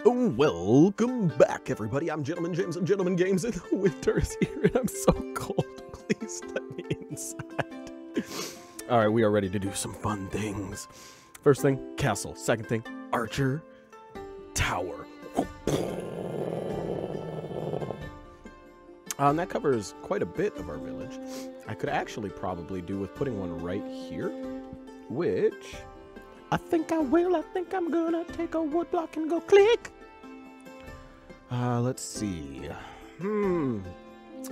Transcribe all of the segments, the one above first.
Oh, welcome back, everybody. I'm GentlemanGames of GentlemanGames, and the winter is here, and I'm so cold. Please let me inside. All right, we are ready to do some fun things. First thing, castle. Second thing, archer, tower. That covers quite a bit of our village. I could actually probably do with putting one right here, which I think I will. I think I'm gonna take a wood block and go click. Let's see.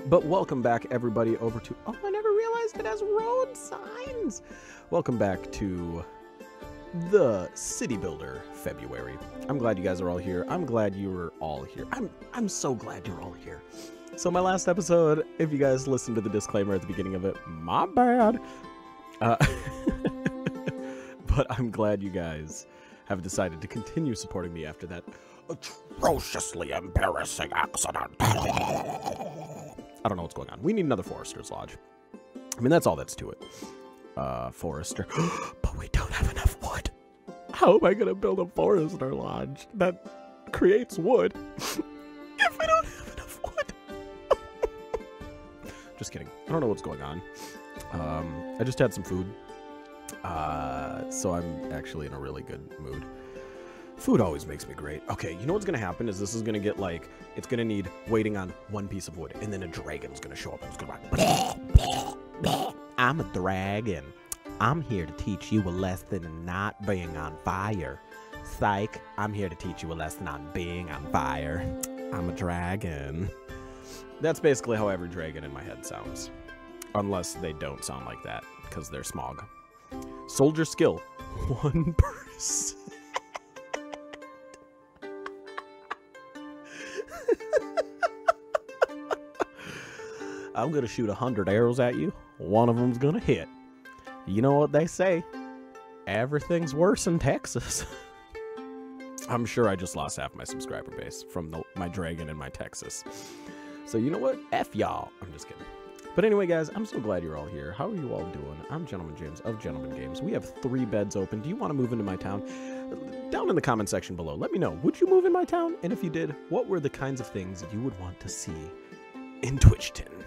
But welcome back, everybody, over to... Oh, I never realized it has road signs. Welcome back to the City Builder February. I'm glad you guys are all here. I'm glad you were all here. I'm so glad you're all here. So my last episode, if you guys listened to the disclaimer at the beginning of it, my bad. But I'm glad you guys have decided to continue supporting me after that atrociously embarrassing accident. I don't know what's going on. We need another Forester's Lodge. I mean, that's all that's to it. Forester. But we don't have enough wood. How am I going to build a Forester Lodge that creates wood if we don't have enough wood? Just kidding. I don't know what's going on. I just had some food. So I'm actually in a really good mood. Food always makes me great. Okay, you know what's gonna happen is this is gonna get like, it's gonna need waiting on one piece of wood, and then a dragon's gonna show up and it's gonna be like, I'm a dragon. I'm here to teach you a lesson in not being on fire. Psych, I'm here to teach you a lesson on being on fire. I'm a dragon. That's basically how every dragon in my head sounds. Unless they don't sound like that, because they're smog. Soldier skill, 1%. I'm gonna shoot 100 arrows at you. One of them's gonna hit. You know what they say? Everything's worse in Texas. I'm sure I just lost half my subscriber base from my dragon in my Texas. So you know what? F y'all. I'm just kidding. But anyway, guys, I'm so glad you're all here. How are you all doing? I'm GentlemanGames of GentlemanGames. We have 3 beds open. Do you want to move into my town? Down in the comment section below, let me know. Would you move in my town? And if you did, what were the kinds of things you would want to see in Twitchton?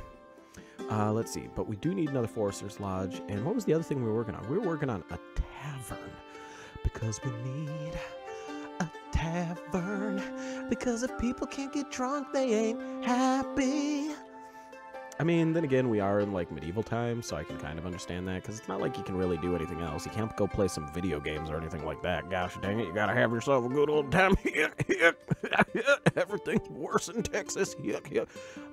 Let's see. But we do need another Forester's Lodge. And what was the other thing we were working on? We were working on a tavern. Because we need a tavern. Because if people can't get drunk, they ain't happy. I mean, then again, we are in, like, medieval times, so I can kind of understand that, because it's not like you can really do anything else. You can't go play some video games or anything like that. Gosh dang it, you gotta have yourself a good old time. Everything's worse in Texas.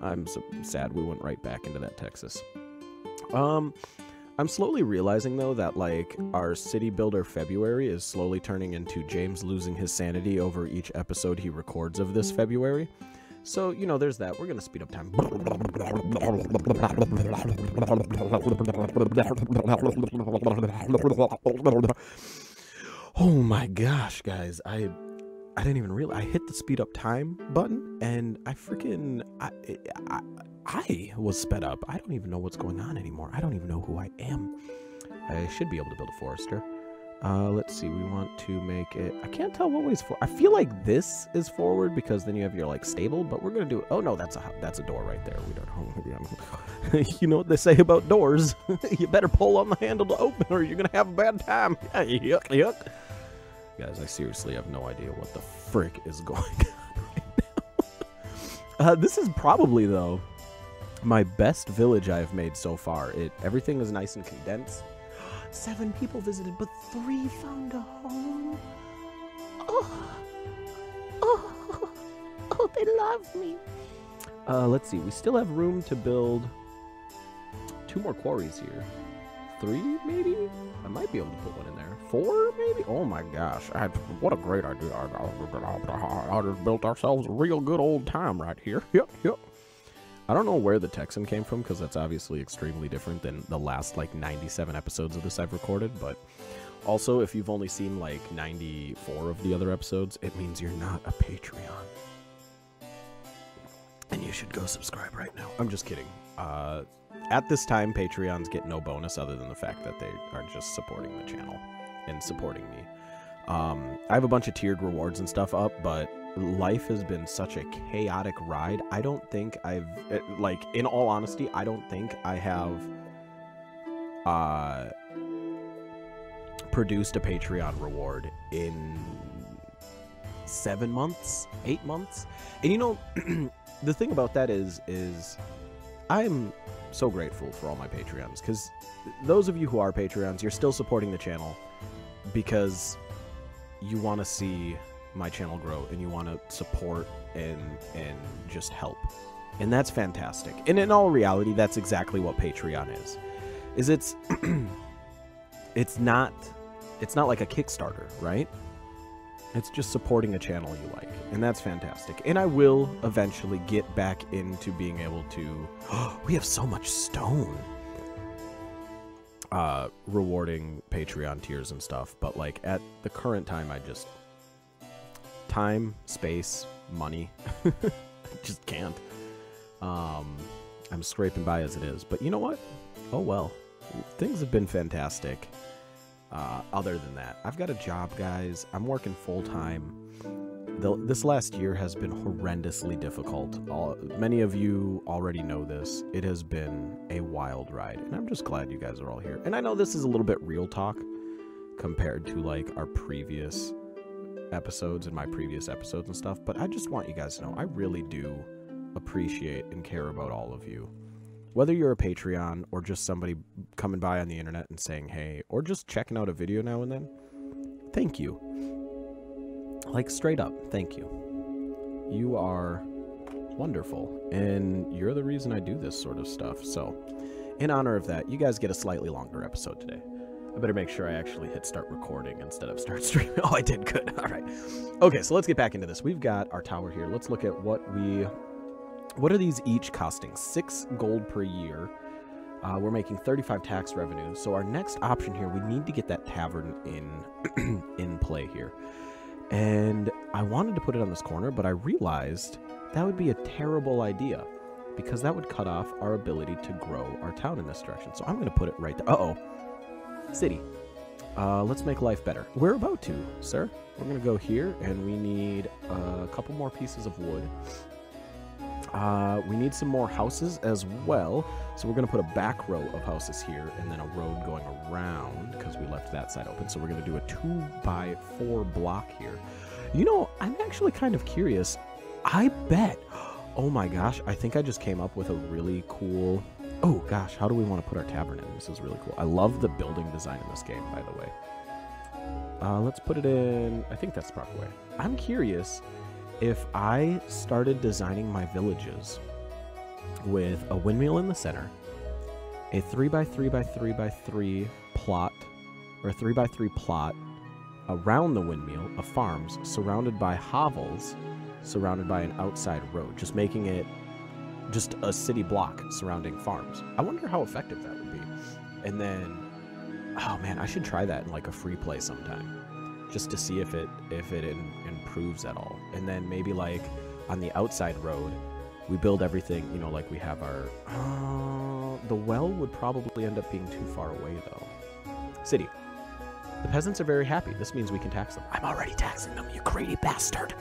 I'm so sad we went right back into that Texas. I'm slowly realizing, though, that, like, our City Builder February is slowly turning into James losing his sanity over each episode he records of this February. So, you know, there's that. We're going to speed up time. Oh my gosh, guys. I didn't even realize. I hit the speed up time button, and I freaking... I was sped up. I don't even know what's going on anymore. I don't even know who I am. I should be able to build a Forester. Let's see, we want to make it, I can't tell what way's for. I feel like this is forward because then you have your, like, stable, but we're going to do, oh no, that's a door right there. We don't know. You know what they say about doors. You better pull on the handle to open or you're going to have a bad time. Yuck. Guys, I seriously have no idea what the frick is going on right now. This is probably, though, my best village I've made so far. Everything is nice and condensed. 7 people visited, but 3 found a home. Oh, they love me. Let's see. We still have room to build 2 more quarries here. 3, maybe? I might be able to put one in there. 4, maybe? Oh my gosh. What a great idea. I just built ourselves a real good old time right here. Yep. I don't know where the Texan came from, because that's obviously extremely different than the last, like, 97 episodes of this I've recorded, but also, if you've only seen, like, 94 of the other episodes, it means you're not a Patreon. And you should go subscribe right now. I'm just kidding. At this time, Patreons get no bonus other than the fact that they are just supporting the channel and supporting me. I have a bunch of tiered rewards and stuff up, but life has been such a chaotic ride. I don't think I've, like, in all honesty, I don't think I have produced a Patreon reward in 7 months, 8 months. And you know, the thing about that is I'm so grateful for all my Patreons, because those of you who are Patreons, you're still supporting the channel because you want to see my channel grow and you want to support and just help. And that's fantastic. And in all reality, that's exactly what Patreon is it's it's not like a Kickstarter, right? It's just supporting a channel you like, and that's fantastic. And I will eventually get back into being able to we have so much stone, rewarding Patreon tiers and stuff, but like at the current time, I just time, space, money, I just can't. I'm scraping by as it is, but you know what? Oh well, things have been fantastic. Other than that, I've got a job, guys. I'm working full-time. This last year has been horrendously difficult. Many of you already know this. It has been a wild ride, and I'm just glad you guys are all here. And I know this is a little bit real talk compared to like our previous episodes and my previous episodes and stuff, but I just want you guys to know I really do appreciate and care about all of you. Whether you're a Patreon or just somebody coming by on the internet and saying hey, or just checking out a video now and then, thank you. Like, straight up, thank you. You are wonderful, and you're the reason I do this sort of stuff. So, in honor of that, you guys get a slightly longer episode today. I better make sure I actually hit start recording instead of start streaming. Oh, I did, good. All right. Okay, so let's get back into this. We've got our tower here. Let's look at what are these each costing? 6 gold per year. We're making 35 tax revenue. So our next option here, we need to get that tavern in play here. And I wanted to put it on this corner, but I realized that would be a terrible idea because that would cut off our ability to grow our town in this direction. So I'm going to put it right there. Uh-oh. City. Let's make life better. We're about to, sir. We're going to go here, and we need a couple more pieces of wood. We need some more houses as well. So we're going to put a back row of houses here and then a road going around because we left that side open. So we're going to do a 2x4 block here. You know, I'm actually kind of curious. I bet. Oh my gosh. I think I just came up with a really cool. Oh gosh. How do we want to put our tavern in? This is really cool. I love the building design in this game, by the way. Let's put it in. I think that's the proper way. I'm curious. If I started designing my villages with a windmill in the center, a 3x3x3x3 plot, or a 3x3 plot around the windmill of farms surrounded by hovels, surrounded by an outside road, just making it just a city block surrounding farms. I wonder how effective that would be. And then, oh man, I should try that in like a free play sometime. Just to see if it improves at all. And then maybe like on the outside road, we build everything, you know, like we have our... the well would probably end up being too far away though. City. The peasants are very happy. This means we can tax them. I'm already taxing them, you greedy bastard.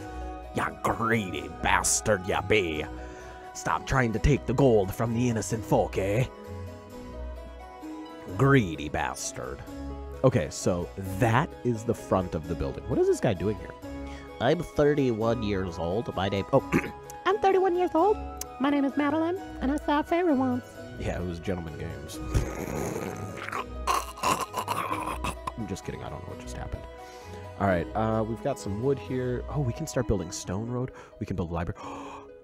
You greedy bastard, ya be. Stop trying to take the gold from the innocent folk, eh? Greedy bastard. Okay, so that is the front of the building. What is this guy doing here? I'm 31 years old. My name... Oh, I'm 31 years old. My name is Madeline, and I saw a fairy once. Yeah, it was GentlemanGames. I'm just kidding. I don't know what just happened. All right, we've got some wood here. Oh, we can start building stone road. We can build a library.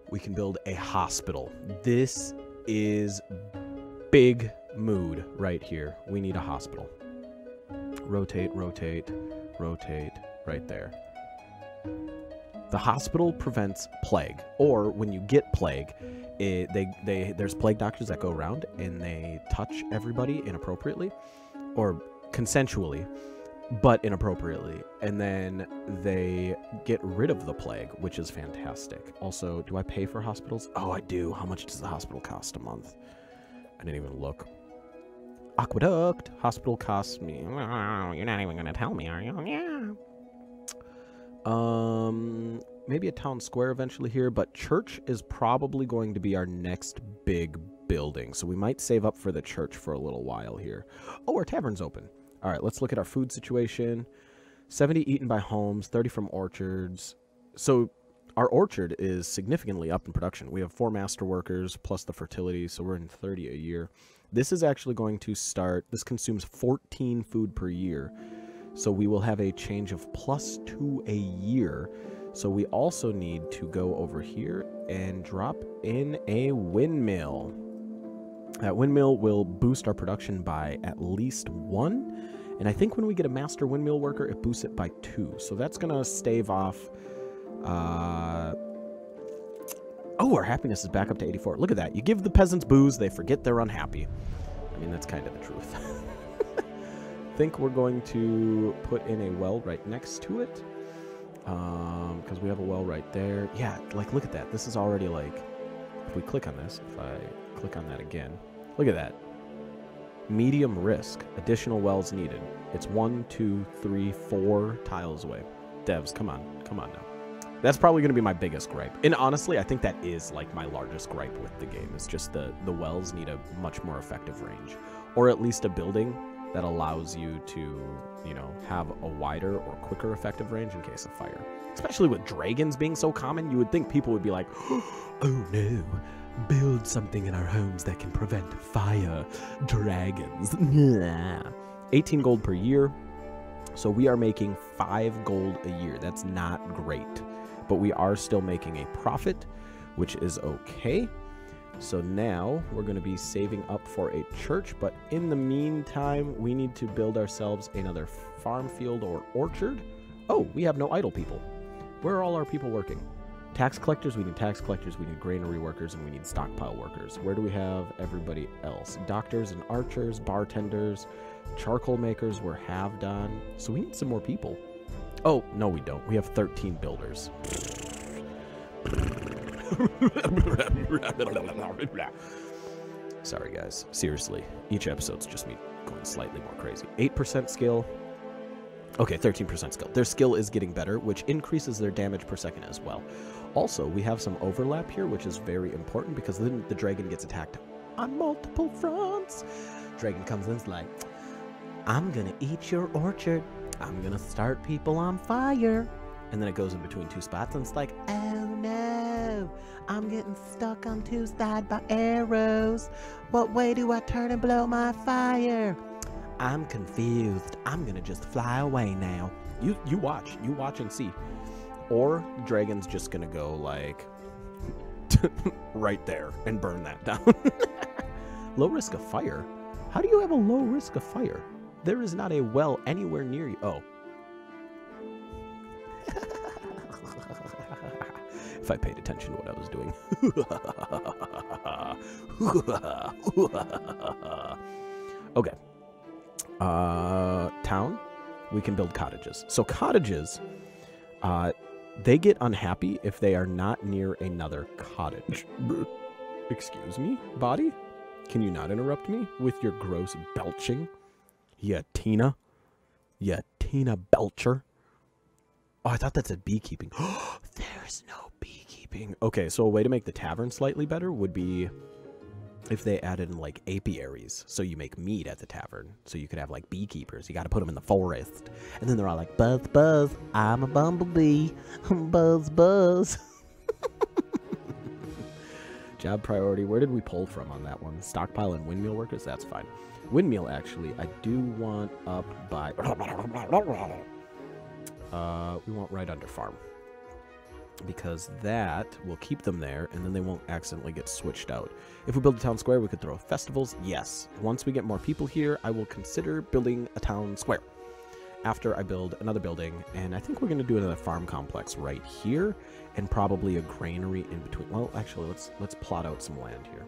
We can build a hospital. This is big mood right here. We need a hospital. Rotate, rotate, rotate, right there. The hospital prevents plague, or when you get plague, there's plague doctors that go around and they touch everybody inappropriately, or consensually, but inappropriately, and then they get rid of the plague, which is fantastic. Also, do I pay for hospitals? Oh, I do. How much does the hospital cost a month? I didn't even look. Aqueduct. Hospital costs me. You're not even going to tell me, are you? Yeah. maybe a town square eventually here, but church is probably going to be our next big building. So we might save up for the church for a little while here. Oh, our tavern's open. All right, let's look at our food situation. 70 eaten by homes, 30 from orchards. So our orchard is significantly up in production. We have 4 master workers plus the fertility, so we're in 30 a year. This is actually going to start, this consumes 14 food per year. So we will have a change of +2 a year. So we also need to go over here and drop in a windmill. That windmill will boost our production by at least 1. And I think when we get a master windmill worker, it boosts it by 2. So that's going to stave off... Oh, our happiness is back up to 84. Look at that. You give the peasants booze, they forget they're unhappy. I mean, that's kind of the truth. I think we're going to put in a well right next to it. Because we have a well right there. Yeah, like, look at that. This is already, like... If we click on this, if I click on that again, look at that. Medium risk. Additional wells needed. It's 1, 2, 3, 4 tiles away. Devs, come on. Come on now. That's probably going to be my biggest gripe. And honestly, I think that is like my largest gripe with the game. It's just the wells need a much more effective range. Or at least a building that allows you to, you know, have a wider or quicker effective range in case of fire. Especially with dragons being so common, you would think people would be like, oh no, build something in our homes that can prevent fire. Dragons. 18 gold per year. So we are making 5 gold a year. That's not great. But we are still making a profit, which is okay. So now we're going to be saving up for a church. But in the meantime, we need to build ourselves another farm field or orchard. Oh, we have no idle people. Where are all our people working? Tax collectors, we need tax collectors, we need granary workers, and we need stockpile workers. Where do we have everybody else? Doctors and archers, bartenders, charcoal makers we're half done. So we need some more people. Oh, no we don't. We have 13 builders. Sorry guys, seriously. Each episode's just me going slightly more crazy. 8% skill. Okay, 13% skill. Their skill is getting better, which increases their damage per second as well. Also, we have some overlap here, which is very important because then the dragon gets attacked on multiple fronts. Dragon comes in and is like, I'm gonna eat your orchard. I'm gonna start people on fire. And then it goes in between 2 spots and it's like, oh no, I'm getting stuck on 2 sides by arrows. What way do I turn and blow my fire? I'm confused. I'm gonna just fly away now. You watch and see. Or the dragon's just gonna go like right there and burn that down. Low risk of fire? How do you have a low risk of fire? There is not a well anywhere near you. Oh. If I paid attention to what I was doing. Okay. Town, we can build cottages. So cottages, they get unhappy if they are not near another cottage. Excuse me, body? Can you not interrupt me with your gross belching? Yeah, Tina. Yeah, Tina Belcher. Oh, I thought that said beekeeping. There's no beekeeping. Okay, so a way to make the tavern slightly better would be if they added in, like, apiaries. So you make meat at the tavern. So you could have, like, beekeepers. You got to put them in the forest. And then they're all like, buzz, buzz, I'm a bumblebee. Buzz, buzz. Job priority. Where did we pull from on that one? Stockpile and windmill workers? That's fine. Windmill, actually, I do want up by... we want right under farm. Because that will keep them there, and then they won't accidentally get switched out. If we build a town square, we could throw festivals. Yes. Once we get more people here, I will consider building a town square. After I build another building, and I think we're going to do another farm complex right here, and probably a granary in between. Well, actually, let's plot out some land here.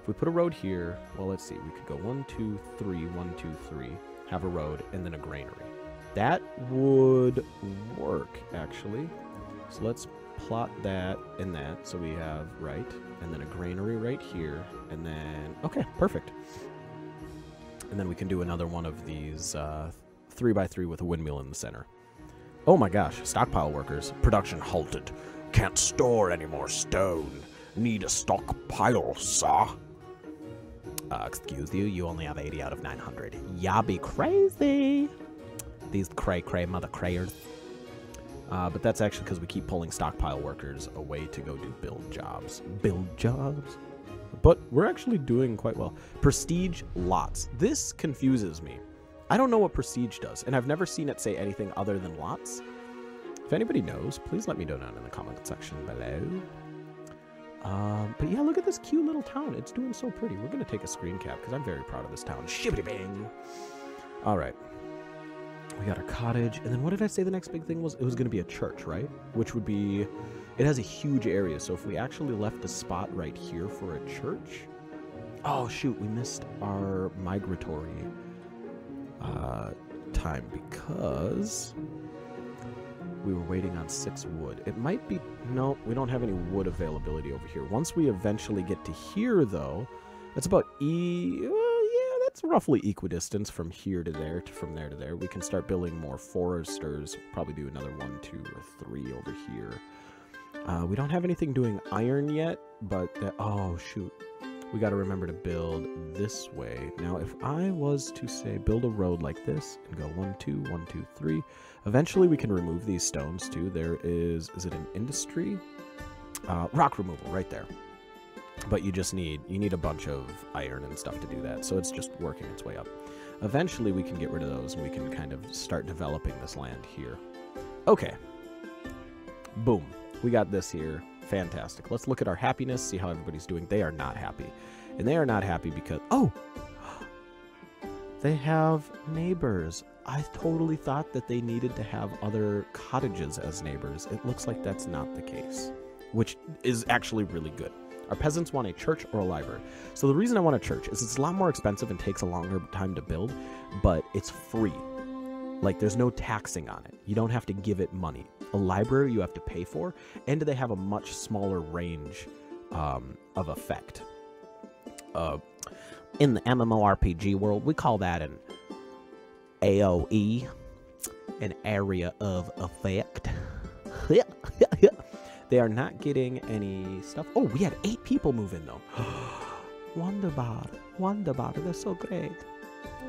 If we put a road here, well, let's see. We could go 1, 2, 3, 1, 2, 3, have a road, and then a granary. That would work, actually. So let's plot that and that. So we have right, and then a granary right here, and then, okay, perfect. And then we can do another one of these 3x3 with a windmill in the center. Oh my gosh, stockpile workers. Production halted. Can't store any more stone. Need a stockpile, sir. Excuse you, you only have 80 out of 900. Ya be crazy. These cray mother crayers. But that's actually because we keep pulling stockpile workers away to go do build jobs. Build jobs? But we're actually doing quite well. Prestige lots. This confuses me. I don't know what prestige does, and I've never seen it say anything other than lots. If anybody knows, please let me know down in the comment section below. But yeah, look at this cute little town. It's doing so pretty. We're going to take a screen cap because I'm very proud of this town. Shibbity bang. All right. We got our cottage. And then what did I say the next big thing was? It was going to be a church, right? Which would be... It has a huge area. So if we actually left a spot right here for a church... Oh, shoot. We missed our migratory time because... we were waiting on 6 wood. It might be... No, we don't have any wood availability over here. Once we eventually get to here, though, that's about yeah, that's roughly equidistance from here to there, from there to there. We can start building more foresters. Probably do another 1, 2, or 3 over here. We don't have anything doing iron yet, but... oh, shoot. We got to remember to build this way. Now, if I was to say build a road like this and go 1, 2, 1, 2, 3, eventually we can remove these stones too. There is it an industry? Rock removal right there. But you need a bunch of iron and stuff to do that. So it's just working its way up. Eventually we can get rid of those and we can kind of start developing this land here. Okay. Boom. We got this here. Fantastic. Let's look at our happiness, see how everybody's doing. They are not happy. And they are not happy because... Oh! They have neighbors. I totally thought that they needed to have other cottages as neighbors. It looks like that's not the case, which is actually really good. Our peasants want a church or a library. So the reason I want a church is it's a lot more expensive and takes a longer time to build, but it's free. Like, there's no taxing on it. You don't have to give it money. A library you have to pay for, and they have a much smaller range of effect. In the MMORPG world, we call that an AoE, an area of effect. They are not getting any stuff. Oh, we had 8 people move in, though. Wonderbar, they're so great.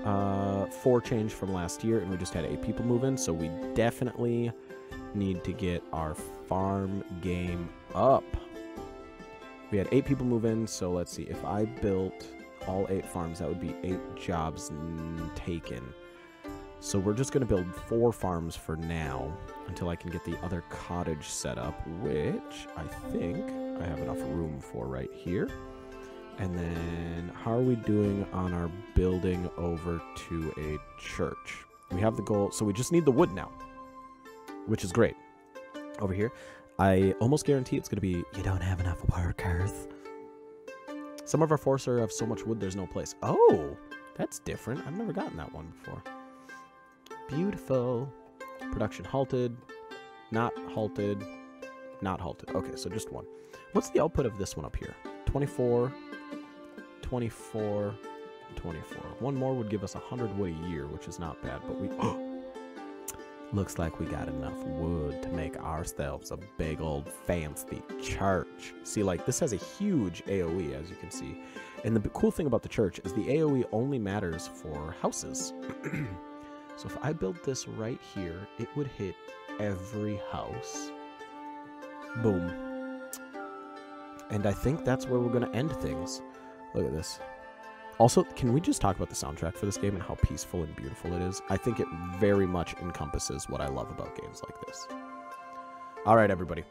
4 change from last year, and we just had 8 people move in, so we definitely need to get our farm game up. We had 8 people move in, so let's see. If I built all 8 farms, that would be 8 jobs taken. So we're just going to build 4 farms for now until I can get the other cottage set up, which I think I have enough room for right here. And then how are we doing on our building over to a church? We have the goal, so we just need the wood now, which is great. Over here, I almost guarantee it's going to be, you don't have enough workers. Some of our foresters have so much wood, there's no place. Oh, that's different. I've never gotten that one before. Beautiful. Production halted, not halted, not halted. Okay, so just 1. What's the output of this one up here? 24, 24, 24. 1 more would give us 100 wood a year, which is not bad, but we... Looks like we got enough wood to make ourselves a big old fancy church. See, like, this has a huge AoE, as you can see. And the cool thing about the church is the AoE only matters for houses. So if I built this right here, it would hit every house. Boom. And I think that's where we're going to end things. Look at this. Also, can we just talk about the soundtrack for this game and how peaceful and beautiful it is? I think it very much encompasses what I love about games like this. All right, everybody.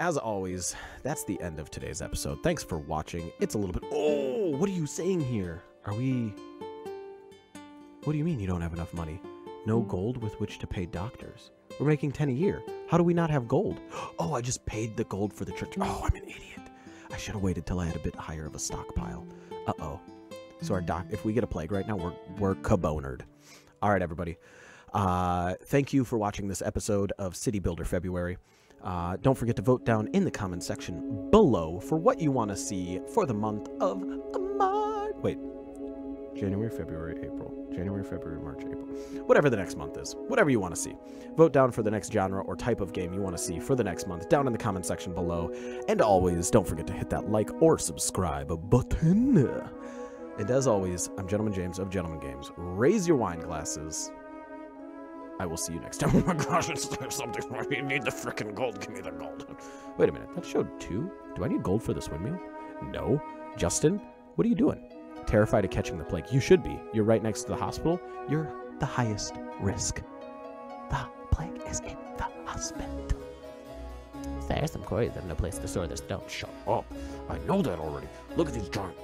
As always, that's the end of today's episode. Thanks for watching. It's a little bit... Oh, what are you saying here? Are we... What do you mean you don't have enough money? No gold with which to pay doctors. We're making 10 a year. How do we not have gold? Oh, I just paid the gold for the church. Oh, I'm an idiot. I should have waited till I had a bit higher of a stockpile. Uh-oh. So our if we get a plague right now, we're kabonered. All right, everybody. Thank you for watching this episode of City Builder February. Don't forget to vote down in the comment section below for what you want to see for the month of March. Wait. January, February, April. January, February, March, April. Whatever the next month is. Whatever you want to see. Vote down for the next genre or type of game you want to see for the next month down in the comment section below. And always, don't forget to hit that like or subscribe button. And as always, I'm Gentleman James of Gentleman Games. Raise your wine glasses. I will see you next time. Oh my gosh, it's something. You need the frickin' gold. Give me the gold. Wait a minute. That showed 2? Do I need gold for this windmill? No. Justin, what are you doing? Terrified of catching the plague. You should be. You're right next to the hospital. You're the highest risk. The plague is in the hospital. There's some quarries that have no place to store their stone. Shut up. I know that already. Look at these giant...